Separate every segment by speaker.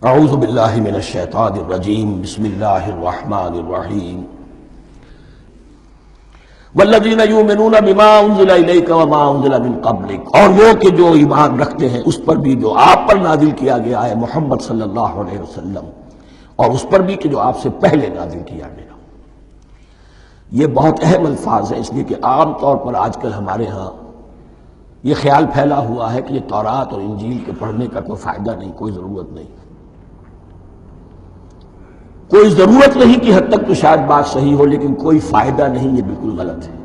Speaker 1: اعوذ باللہ من الشیطان الرجیم بسم اللہ الرحمن الرحیم والذین یؤمنون بما انزل الیک وما انزل من قبلک، اور وہ کہ جو ایمان رکھتے ہیں اس پر بھی جو آپ پر نازل کیا گیا ہے محمد صلی اللہ علیہ وسلم، اور اس پر بھی کہ جو آپ سے پہلے نازل کیا گیا۔ یہ بہت اہم الفاظ ہیں، اس لیے کہ عام طور پر آج کل ہمارے ہاں یہ خیال پھیلا ہوا ہے کہ یہ تورات اور انجیل کے پڑھنے کا کوئی فائدہ نہیں، کوئی ضرورت نہیں، کوئی ضرورت نہیں کی حد تک تو شاید بات صحیح ہو، لیکن کوئی فائدہ نہیں، یہ بالکل غلط ہے۔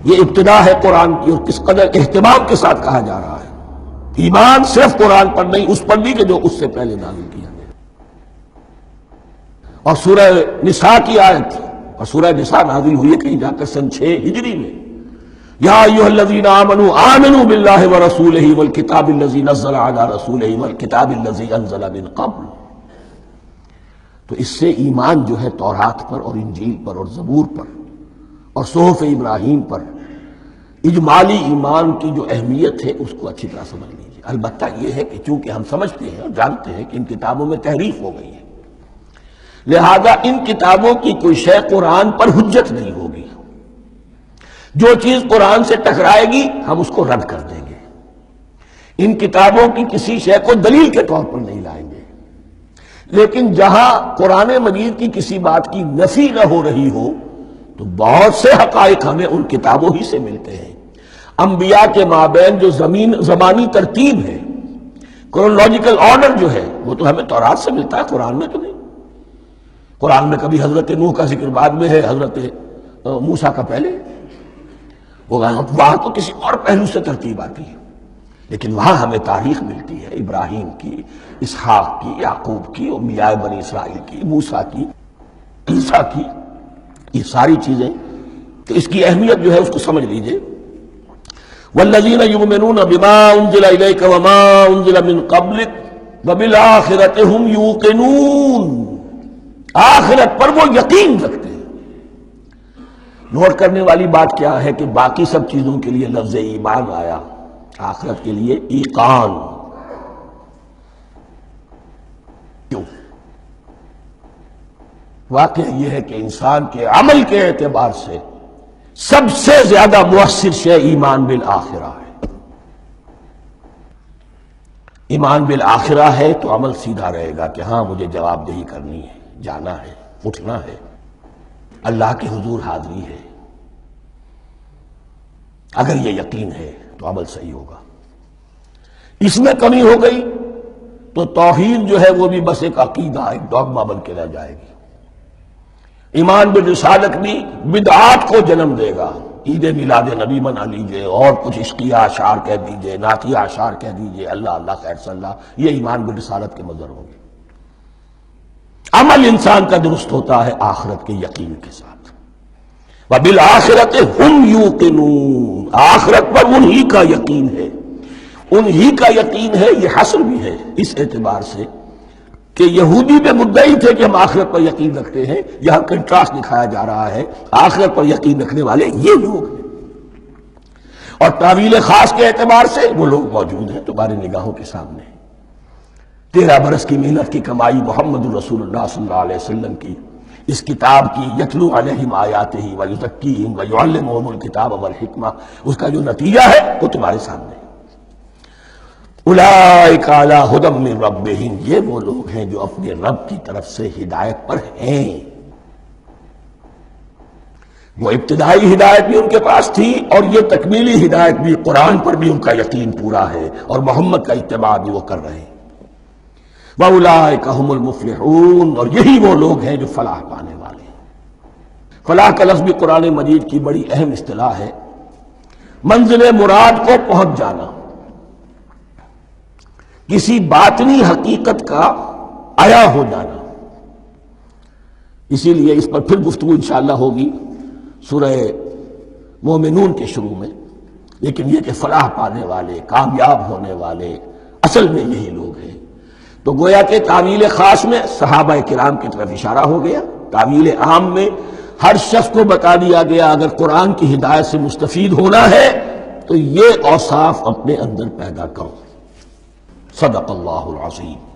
Speaker 1: یہ ابتدا ہے قرآن کی، اور کس قدر اہتمام کے ساتھ کہا جا رہا ہے۔ ایمان صرف قرآن پر نہیں، اس پر بھی کہ جو اس سے پہلے نازل کیا گیا۔ اور سورہ نساء کی آیت، اور سورہ نساء نازل ہوئی ہے کہیں جا کر سن 6 ہجری میں، یا ایھا الذین آمنوا آمنوا باللہ ورسولہ والکتاب الذی نزل علی رسولہ والکتاب الذی انزل من قبل۔ تو اس سے ایمان جو ہے تورات پر اور انجیل پر اور زبور پر اور صحف ابراہیم پر، اجمالی ایمان کی جو اہمیت ہے اس کو اچھی طرح سمجھ لیجیے۔ البتہ یہ ہے کہ چونکہ ہم سمجھتے ہیں اور جانتے ہیں کہ ان کتابوں میں تحریف ہو گئی ہے، لہذا ان کتابوں کی کوئی شے قرآن پر حجت نہیں ہوگی۔ جو چیز قرآن سے ٹکرائے گی ہم اس کو رد کر دیں گے، ان کتابوں کی کسی شے کو دلیل کے طور پر نہیں لائیں گے۔ لیکن جہاں قرآن مجید کی کسی بات کی نفی نہ ہو رہی ہو تو بہت سے حقائق ہمیں ان کتابوں ہی سے ملتے ہیں۔ انبیاء کے مابین جو زمانی ترتیب ہے، کرونالوجیکل آرڈر جو ہے، وہ تو ہمیں تورات سے ملتا ہے، قرآن میں تو نہیں۔ قرآن میں کبھی حضرت نوح کا ذکر بعد میں ہے، حضرت موسیٰ کا پہلے، وہاں تو کسی اور پہلو سے ترتیب آتی ہے، لیکن وہاں ہمیں تاریخ ملتی ہے ابراہیم کی، اسحاق کی، یعقوب کی، انبیاء بنی اسرائیل کی، موسیٰ کی، عیسیٰ کی، یہ ساری چیزیں۔ تو اس کی اہمیت جو ہے اس کو سمجھ لیجئے۔ والذین یؤمنون بما انزل الیک وما انزل من قبلک وبالآخرۃ ھم یوقنون، آخرت پر وہ یقین رکھتے ہیں۔ نوٹ کرنے والی بات کیا ہے کہ باقی سب چیزوں کے لیے لفظ ایمان آیا، آخرت کے لیے ایقان کیوں؟ واقعہ یہ ہے کہ انسان کے عمل کے اعتبار سے سب سے زیادہ مؤثر شے ایمان بالآخرہ ہے۔ ایمان بالآخرہ ہے تو عمل سیدھا رہے گا کہ ہاں مجھے جواب دہی کرنی ہے، جانا ہے، اٹھنا ہے، اللہ کے حضور حاضری ہے۔ اگر یہ یقین ہے تو عمل صحیح ہوگا۔ اس میں کمی ہو گئی تو توحید جو ہے وہ بھی بس ایک عقیدہ، ایک ڈوگما بن کے رہ جائے گی۔ ایمان بالرسالت بھی بدعات کو جنم دے گا۔ عید میلاد نبی منا لیجئے، اور کچھ عشقیہ اشعار کہہ دیجئے، نعتیہ اشعار کہہ دیجئے، اللہ اللہ خیر صلی اللہ، یہ ایمان بالرسالت کے مظہر ہوں گے۔ عمل انسان کا درست ہوتا ہے آخرت کے یقین کے ساتھ۔ وَبِالْآخِرَةِ هُمْ يُوقِنُونَ، آخرت پر انہی کا یقین ہے، انہی کا یقین ہے۔ یہ حصر بھی ہے اس اعتبار سے کہ یہودی میں مدعی تھے کہ ہم آخرت پر یقین رکھتے ہیں، یہاں کنٹراسٹ دکھایا جا رہا ہے، آخرت پر یقین رکھنے والے یہ لوگ ہیں۔ اور تعویل خاص کے اعتبار سے وہ لوگ موجود ہیں تمہاری نگاہوں کے سامنے۔ 13 برس کی محنت کی کمائی محمد رسول اللہ صلی اللہ علیہ وسلم کی، اس کتاب کی، یتلو علیہم آیاتہ ویزکیہم ویعلمہم الکتاب والحکمہ، اس کا جو نتیجہ ہے وہ تمہارے سامنے ہے۔ اولئک علی ھدی من ربہم، یہ وہ لوگ ہیں جو اپنے رب کی طرف سے ہدایت پر ہیں۔ وہ ابتدائی ہدایت بھی ان کے پاس تھی، اور یہ تکمیلی ہدایت بھی، قرآن پر بھی ان کا یقین پورا ہے، اور محمد کا اتباع بھی وہ کر رہے ہیں۔ وَأُولَٰئِكَ هُمُ الْمُفْلِحُونَ، اور یہی وہ لوگ ہیں جو فلاح پانے والے ہیں۔ فلاح کا لفظ بھی قرآن مجید کی بڑی اہم اصطلاح ہے، منزل مراد کو پہنچ جانا، کسی باطنی حقیقت کا عیا ہو جانا۔ اسی لیے اس پر پھر گفتگو انشاءاللہ ہوگی سورہ مومنون کے شروع میں، لیکن یہ کہ فلاح پانے والے، کامیاب ہونے والے اصل میں یہی لوگ ہیں۔ تو گویا کہ تعویل خاص میں صحابہ کرام کی طرف اشارہ ہو گیا، تعویل عام میں ہر شخص کو بتا دیا گیا اگر قرآن کی ہدایت سے مستفید ہونا ہے تو یہ اوصاف اپنے اندر پیدا کرو۔ صدق اللہ العظیم.